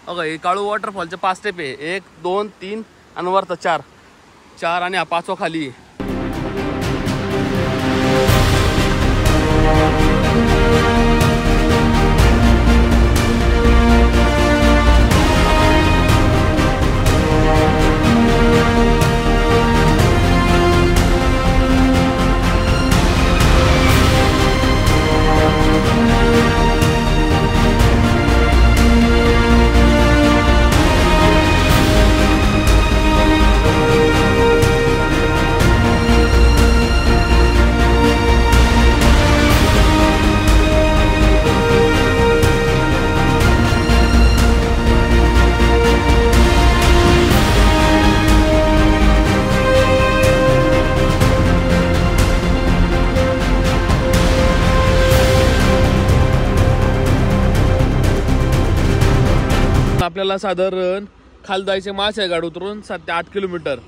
बघा हे काळू वॉटरफॉलचे 5 स्टेप आहे, 1 2 3 आणि वरतं 4 आणि हा 5वा खाली आहे. आपल्याला साधारण खाली जायचे माळशेजगड उतरून 7 ते 8 किलोमीटर.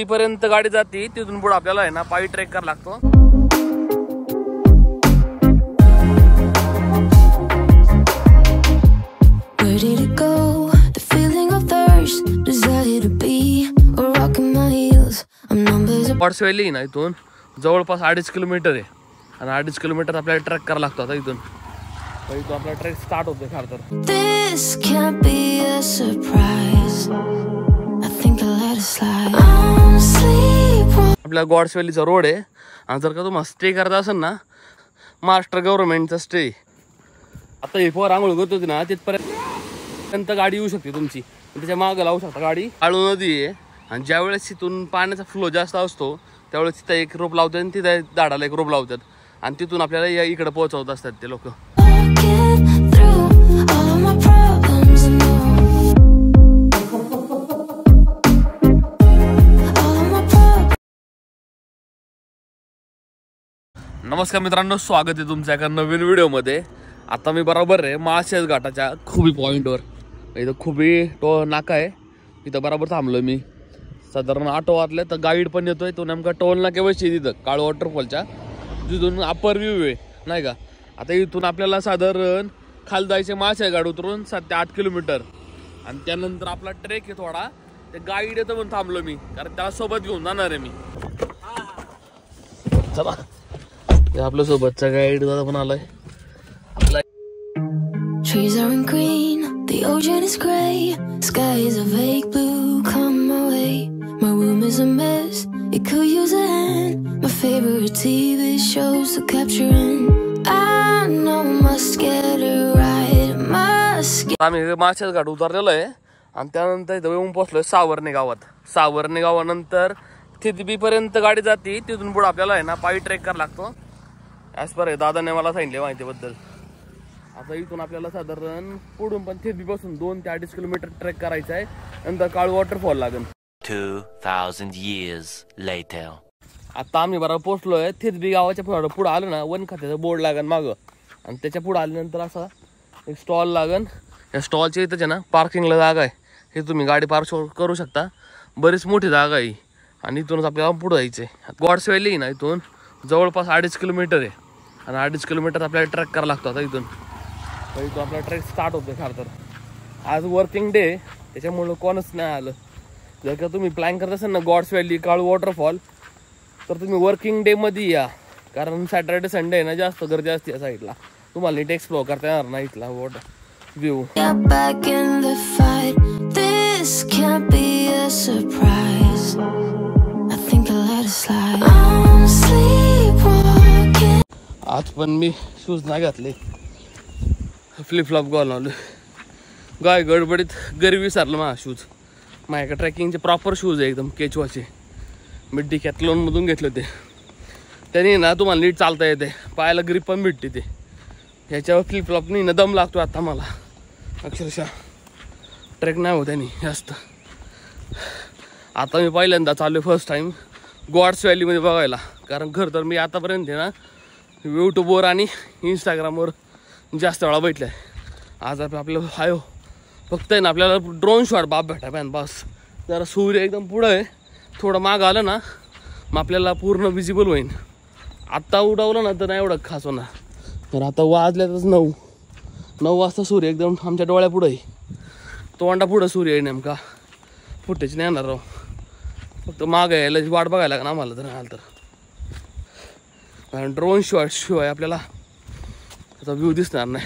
पर्यंत गाडी जाते, तिथून पुढे आपल्याला आहे ना पायी ट्रेक करायला लागतो. गॉड्स व्हॅली ना इथून जवळपास 2.5 किलोमीटर आहे आणि 2.5 किलोमीटर आपल्याला ट्रेक करायला लागतो. आता इथून आपला ट्रेक स्टार्ट होतोय खरं तर. आपल्या गॉड्स व्हॅलीचा रोड आहे आणि जर का तुम्हाला स्टे करायचा असेल ना महाराष्ट्र गव्हर्नमेंटचा स्टे, आता हे पोर आंघोळ करत होती ना तिथपर्यंत गाडी येऊ शकते तुमची, त्याच्या मागं लावू शकता गाडी. काळू नदी आहे आणि ज्या वेळेस तिथून पाण्याचा फ्लो जास्त असतो त्यावेळेस तिथं एक रोप लावतात आणि तिथं झाडाला एक रोप लावतात आणि तिथून आपल्याला या इकडे पोहोचवत असतात ते लोक. नमस्कार मित्रांनो, स्वागत आहे तुमच्या एका नवीन व्हिडिओमध्ये. आता मी बरोबर आहे माळशेज घाटाच्या खुबी पॉईंटवर. इथं खुबी नाका आहे, इथं बरोबर थांबलो मी. साधारण 8 वाजले तर गाईड पण येतोय, तो नेमका टोल नाक्यापाशी तिथं काळू वॉटरफॉलच्या तिथून अप्पर व्ह्यू आहे नाही का. आता इथून आपल्याला साधारण खाली जायचे माळशेजगड उतरून 7 ते 8 किलोमीटर आणि त्यानंतर आपला ट्रेक आहे थोडा. ते गाईड येतं पण थांबलो मी, कारण त्याला सोबत घेऊन जाणार आहे मी. चला आपल्या सोबतचा गाईड दादा पण आलाय. Trees are green, the ocean is gray, sky is a vague blue, come my way. My room is a mess, it could use a hand. My favorite TV shows are capturing. I know must get it right, must get. आम्ही माळशेजगड उतरलेलो आहे आणि त्यानंतर इथं येऊन पोहोचलोय सावर्णे गावात. सावर्णे गावानंतर थितबी पर्यंत गाडी जाते, तिथून पुढे आपल्याला आहे ना पायी ट्रेक करायला लागतो. ॲज पर दादाने मला सांगितले माहितीबद्दल. आता इथून आपल्याला साधारण पुढून पण थितबी पासून 2 ते 2.5 किलोमीटर ट्रेक करायचं आहे. नंतर काळू वॉटरफॉल लागेल. 2000 years later. आता आम्ही बरोबर पोहोचलोय थितबी गावाच्या पुढे आलो ना, वन खात्याचा बोर्ड लागेल मागं आणि त्याच्या पुढे आल्यानंतर असा एक स्टॉल लागेल. या स्टॉलच्या इथंच आहे ना पार्किंगला जागा आहे, हे तुम्ही गाडी पार्क करू शकता. बरीच मोठी जागा आहे आणि इथूनच आपल्याला पुढे जायचं आहे. गॉड्स व्हॅली ना इथून जवळपास 2.5 किलोमीटर आहे आणि 2.5 किलोमीटर आपल्याला ट्रेक करायला लागतो. आता इथून आपला ट्रेक स्टार्ट होतोय खरं तर. आज वर्किंग डे त्याच्यामुळं कोणच नाही आलं. जर का तुम्ही प्लॅन करत असाल ना गॉड्स व्हॅली काळू वॉटरफॉल तर तुम्ही वर्किंग डे मध्ये या, कारण सॅटर्डे संडे ना जास्त गर्दी असते या साईडला. तुम्हाला नीट एक्सप्लोर करता येणार नाही इथला वॉटर व्ह्यू. आज पण मी शूज नाही घातले, फ्लिपफ्लॉप घालून आलो. गाय गडबडीत घरी विसरलं माझा शूज. माझ्याकडे ट्रेकिंगचे प्रॉपर शूज आहे एकदम केचवाचे. मी डिकॅथलॉनमधून घेतले ते. त्याने ना तुम्हाला नीट चालता येते, पायाला ग्रिप पण भेटते. ते ह्याच्यावर फ्लिपफ्लॉपनी ना दम लागतो आता मला अक्षरशः. ट्रेक नाही होत त्याने जास्त. आता मी पहिल्यांदा चालू आहे फर्स्ट टाईम गॉड्स व्हॅलीमध्ये बघायला, कारण खरं तर मी आतापर्यंत आहे ना यूट्यूबवर आणि इंस्टाग्रामवर जास्त वेळा भेटलं आहे. आज आपल्याला हायो फक्त आहे ना आपल्याला ड्रोन शॉट बाप भेटा पाहिजे बस. जरा सूर्य एकदम पुढं आहे, थोडं माग आलं ना मग आपल्याला पूर्ण विजिबल होईल. आत्ता उडावलं ना तर नाही एवढं खास होणार. तर आता वाजल्यातच 9 वाजता सूर्य एकदम आमच्या डोळ्यापुढं आहे. तोंडा पुढं सूर्य आहे नेमका. फुटेज नाही येणार राव, फक्त माग यायला वाट बघायला लागणार आम्हाला जर आलं तर. कारण ड्रोन शिवाय आपल्याला त्याचा व्ह्यू दिसणार नाही.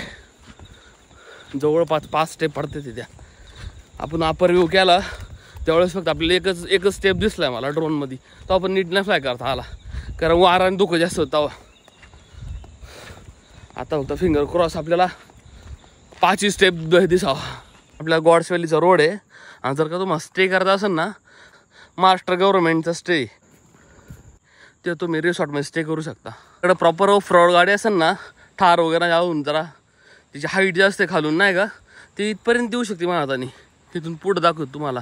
जवळपास 5 स्टेप पडते तिथे. आपण अपर व्ह्यू केला त्यावेळेस फक्त आपल्याला एकच स्टेप दिसलाय मला ड्रोनमध्ये. तो आपण नीट नाही फ्लाय करता आला कारण वाराने धुकं जास्त होता. आता फक्त फिंगर क्रॉस आपल्याला 5 स्टेप दिसावा. आपल्या गॉड्स व्हॅलीचा रोड आहे. आणि जर का तुम्हाला स्टे करायचा असेल ना, महाराष्ट्र गव्हर्नमेंटचा स्टे, ते तुम्ही रिसॉर्टमध्ये स्टे करू शकता. इकडं प्रॉपर फ्रॉड गाडी असेल ना, ठार वगैरे जाऊन जरा तिची हाईट जास्त आहे खालून नाही का, ती इथपर्यंत देऊ शकते माझ्या हाताने. तिथून पुढं दाखवतो तुम्हाला.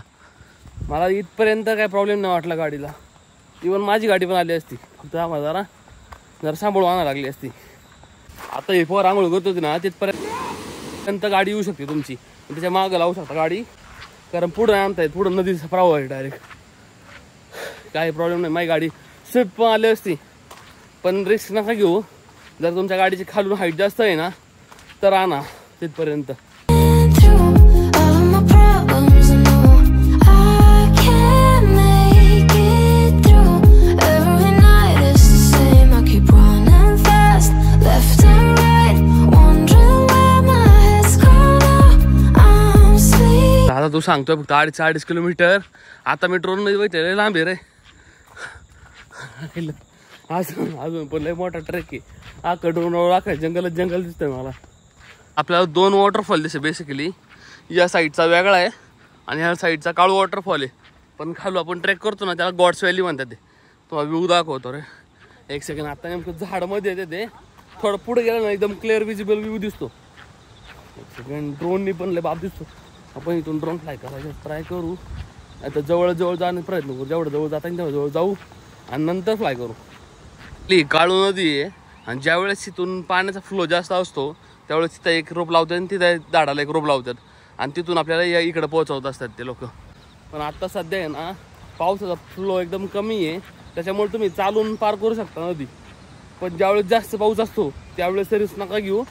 मला इथपर्यंत काय प्रॉब्लेम नाही वाटला गाडीला. इवन माझी गाडी पण आली असती, फक्त आम्हाला जरा सांभाळून आणायला लागली असती. आता हे पोर आंघोळ करत होती ना, तिथपर्यंत गाडी येऊ शकते तुमची. त्याच्या मागं लावू शकता गाडी, कारण पुढं नाही आणता येत. पुढं नदीचा प्रवाह आहे डायरेक्ट. काही प्रॉब्लेम नाही. माझी गाडी स्विफ्ट पण आली असती, पण रिस्क नका घेऊ. जर तुमच्या गाडीची खालून हाईट जास्त आहे ना तर आणा तिथपर्यंत. आता तू सांगतोय फक्त 2.5 किलोमीटर. आता मी ड्रोन मध्ये बैठले लांब आहे रे. अजून पण लय मोठा ट्रेक आहे. आका ड्रोनवर आखा जंगल दिसतंय मला. आपल्याला 2 वॉटरफॉल दिसते बेसिकली. या साईडचा वेगळा आहे आणि ह्या साईडचा काळू वॉटरफॉल आहे. पण खालू आपण ट्रेक करतो ना त्याला गॉड्स व्हॅली म्हणतात. ते तुम्हाला व्ह्यू दाखवतो रे. एक सेकंड. आता नेमकं झाडमध्ये येते ते. थोडं पुढे गेलं ना एकदम क्लिअर विजिबल व्ह्यू दिसतो. एक सेकंड. ड्रोननी पण लय बाप दिसतो. आपण इथून ड्रोन फ्लाय करायचं ट्राय करू. आता जवळ जाण्याचा प्रयत्न करू. जेवढं जवळ जाता येईल तेवढं जवळ जाऊ आणि नंतर फ्लाय करू. काळू नदी आहे आणि ज्यावेळेस तिथून पाण्याचा फ्लो जास्त असतो त्यावेळेस तिथं एक रोप लावतात आणि तिथं झाडाला एक रोप लावतात आणि तिथून आपल्याला या इकडं पोहोचवत असतात ते लोक. पण आत्ता सध्या आहे ना पावसाचा फ्लो एकदम कमी आहे, त्याच्यामुळे तुम्ही चालून पार करू शकता नदी. पण ज्यावेळेस जास्त पाऊस असतो त्यावेळेस रिस्क नका घेऊ,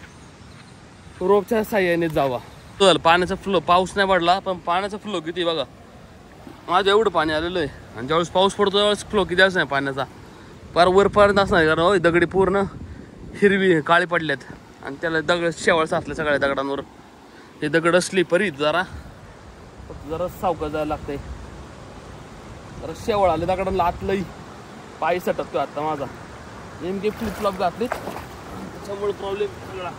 रोपच्या साह्याने जावा. चल पाण्याचा फ्लो, पाऊस नाही पडला पण पाण्याचा फ्लो किती बघा. माझं एवढं पाणी आलेलं आहे आणि ज्यावेळेस पाऊस पडतो त्यावेळेस फ्लो किती असं नाही पाण्याचा. पार वरपर्यंत असणार कारण होय दगडी पूर्ण हिरवी काळी पडल्यात आणि त्याला दगड शेवाळ साचले सगळ्या दगडांवर. हे दगड स्लिपरी जरा सावकाश जायला लागतंय. जरा शेवाळ आले दगडांना आतलंही. पाय सटकतो आता माझा. नेमके फ्लिपफ्लॉप घातले त्याच्यामुळे प्रॉब्लेम सगळा.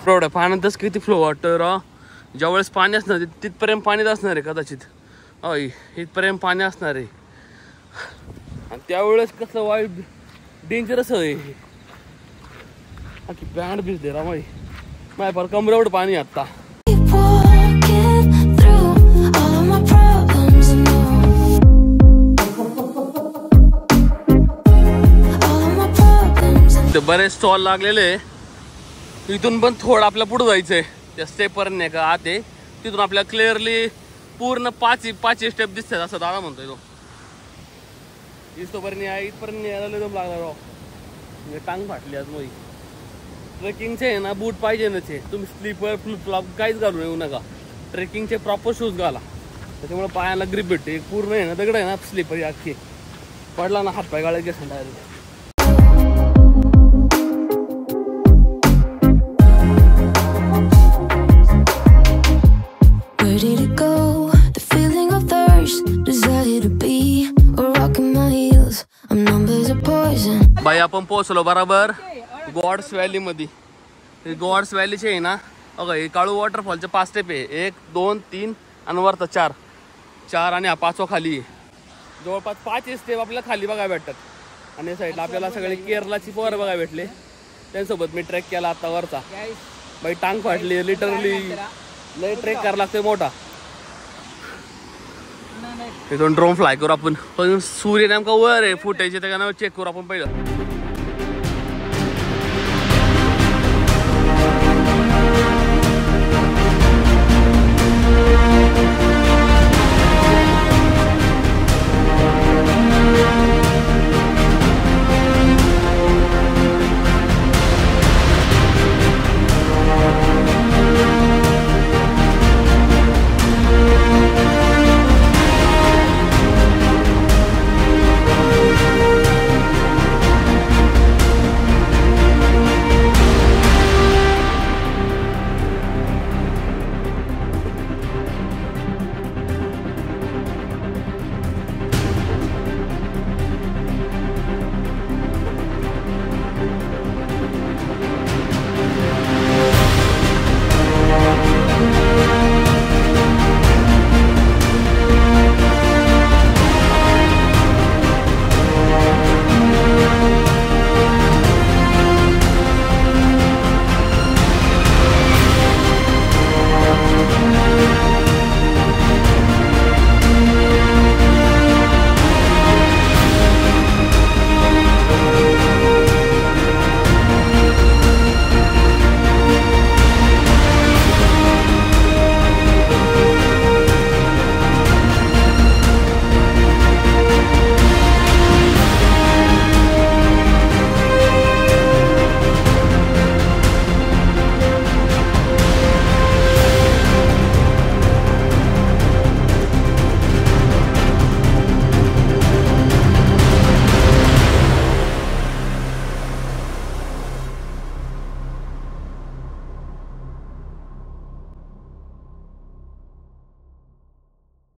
एवढ्या पाण्यातच किती फ्लो वाटतं राव. ज्यावेळेस पाणी असणार तिथपर्यंत पाणीच असणार आहे कदाचित. होय इथपर्यंत पाणी असणार आहे आणि त्यावेळेस कसं वाईट डेंजरस आहे. की पॅन्ट भिजते रामाई. माझ्या फार कमरेवर पाणी आता. बरेच स्टॉल लागलेले. इथून पण थोडं आपल्या पुढे जायचंय त्या स्टेपपर्यंत नाही का आत आहे. तिथून आपल्याला क्लिअरली पूर्ण 5 स्टेप दिसतात असं दादा म्हणतोय तो. इथपर्यंत यायला दम लागला राव. टांग फाटली आज माझी. ट्रेकिंगचे आहे ना बूट पाहिजे नचे. तुम्ही स्लीपर फ्लिपफ्लॉप काहीच घालून येऊ नका. ट्रेकिंगचे प्रॉपर शूज घाला, त्याच्यामुळे पायाला ग्रिप भेटते. पूर्ण आहे ना दगड आहे ना स्लीपर अख्खी. पडला ना हात पाय गाळे घेऊन डायरेक्ट. बाई आपण पोहोचलो बरोबर गॉड्स व्हॅली मध्ये. गॉड्स व्हॅलीचे आहे ना बघा हे काळू वॉटरफॉलचे 5 स्टेप आहे. 1, 2, 3 आणि वरता 4 आणि हा 5वा खाली आहे. जवळपास 5 स्टेप आपल्याला खाली बघायला भेटतात. आणि या साईडला आपल्याला सगळे केरलाची पोरं बघायला भेटले. त्यांच्यासोबत मी ट्रेक केला आता वरचा. बाई टांग फाटली लिटरली. लय ट्रेक करायला लागतोय मोठा. इथून ड्रोन फ्लाय करू आपण. पण सूर्य नेमका वर आहे फुटायचे त्या चेक करू आपण पहिलं.